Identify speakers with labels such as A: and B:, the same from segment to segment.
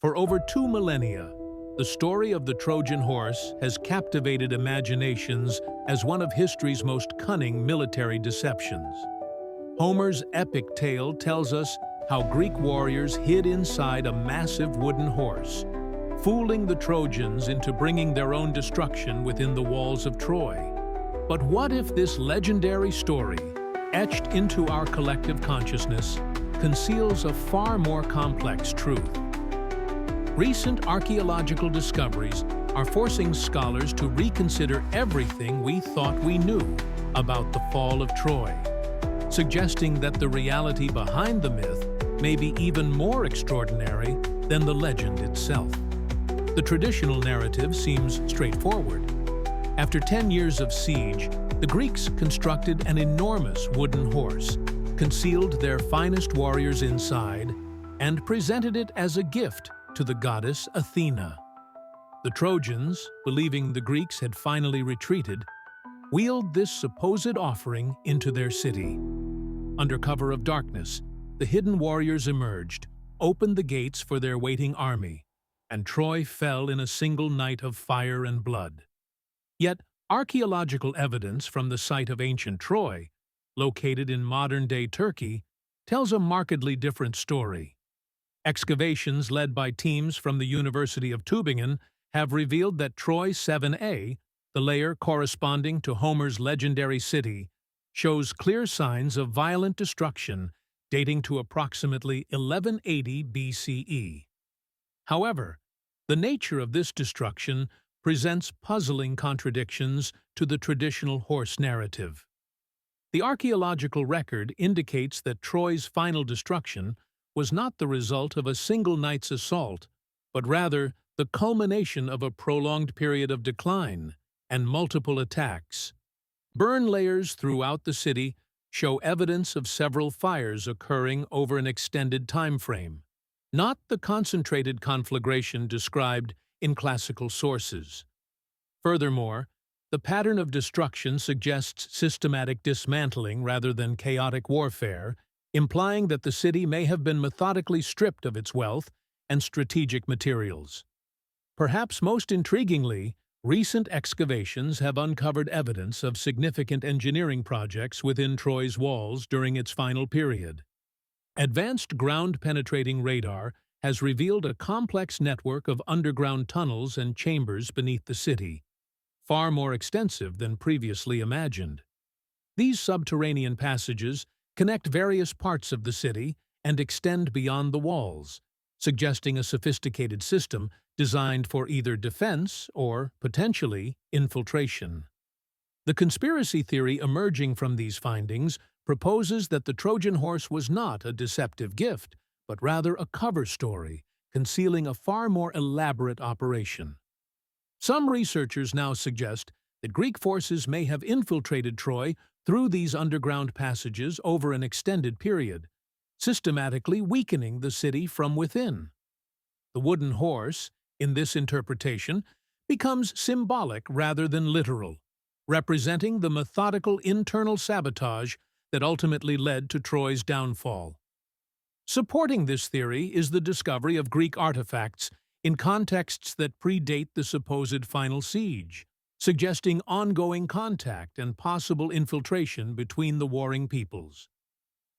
A: For over 2 millennia, the story of the Trojan Horse has captivated imaginations as one of history's most cunning military deceptions. Homer's epic tale tells us how Greek warriors hid inside a massive wooden horse, fooling the Trojans into bringing their own destruction within the walls of Troy. But what if this legendary story, etched into our collective consciousness, conceals a far more complex truth? Recent archaeological discoveries are forcing scholars to reconsider everything we thought we knew about the fall of Troy, suggesting that the reality behind the myth may be even more extraordinary than the legend itself. The traditional narrative seems straightforward. After 10 years of siege, the Greeks constructed an enormous wooden horse, concealed their finest warriors inside, and presented it as a gift to the goddess Athena. The Trojans, believing the Greeks had finally retreated, wheeled this supposed offering into their city. Under cover of darkness, the hidden warriors emerged, opened the gates for their waiting army, and Troy fell in a single night of fire and blood. Yet, archaeological evidence from the site of ancient Troy, located in modern-day Turkey, tells a markedly different story. Excavations led by teams from the University of Tübingen have revealed that Troy 7A, the layer corresponding to Homer's legendary city, shows clear signs of violent destruction dating to approximately 1180 BCE. However, the nature of this destruction presents puzzling contradictions to the traditional horse narrative. The archaeological record indicates that Troy's final destruction was not the result of a single night's assault, but rather the culmination of a prolonged period of decline and multiple attacks. Burn layers throughout the city show evidence of several fires occurring over an extended time frame, not the concentrated conflagration described in classical sources. Furthermore, the pattern of destruction suggests systematic dismantling rather than chaotic warfare, implying that the city may have been methodically stripped of its wealth and strategic materials. Perhaps most intriguingly, recent excavations have uncovered evidence of significant engineering projects within Troy's walls during its final period. Advanced ground-penetrating radar has revealed a complex network of underground tunnels and chambers beneath the city, far more extensive than previously imagined. These subterranean passages connect various parts of the city and extend beyond the walls, suggesting a sophisticated system designed for either defense or, potentially, infiltration. The conspiracy theory emerging from these findings proposes that the Trojan horse was not a deceptive gift, but rather a cover story, concealing a far more elaborate operation. Some researchers now suggest that Greek forces may have infiltrated Troy through these underground passages over an extended period, systematically weakening the city from within. The wooden horse, in this interpretation, becomes symbolic rather than literal, representing the methodical internal sabotage that ultimately led to Troy's downfall. Supporting this theory is the discovery of Greek artifacts in contexts that predate the supposed final siege, suggesting ongoing contact and possible infiltration between the warring peoples.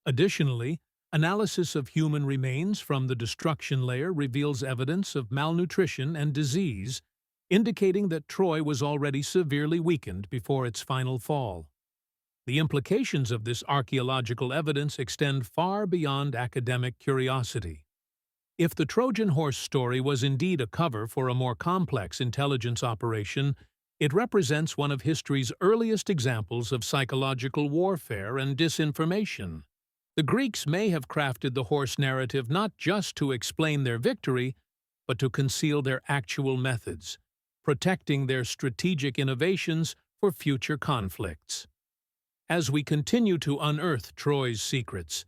A: Additionally, analysis of human remains from the destruction layer reveals evidence of malnutrition and disease, indicating that Troy was already severely weakened before its final fall. The implications of this archaeological evidence extend far beyond academic curiosity. If the Trojan horse story was indeed a cover for a more complex intelligence operation, it represents one of history's earliest examples of psychological warfare and disinformation. The Greeks may have crafted the horse narrative not just to explain their victory, but to conceal their actual methods, protecting their strategic innovations for future conflicts. As we continue to unearth Troy's secrets,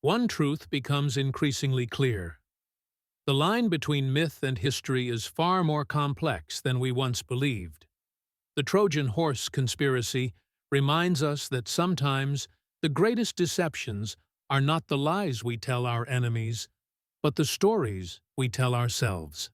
A: one truth becomes increasingly clear. The line between myth and history is far more complex than we once believed. The Trojan horse conspiracy reminds us that sometimes the greatest deceptions are not the lies we tell our enemies, but the stories we tell ourselves.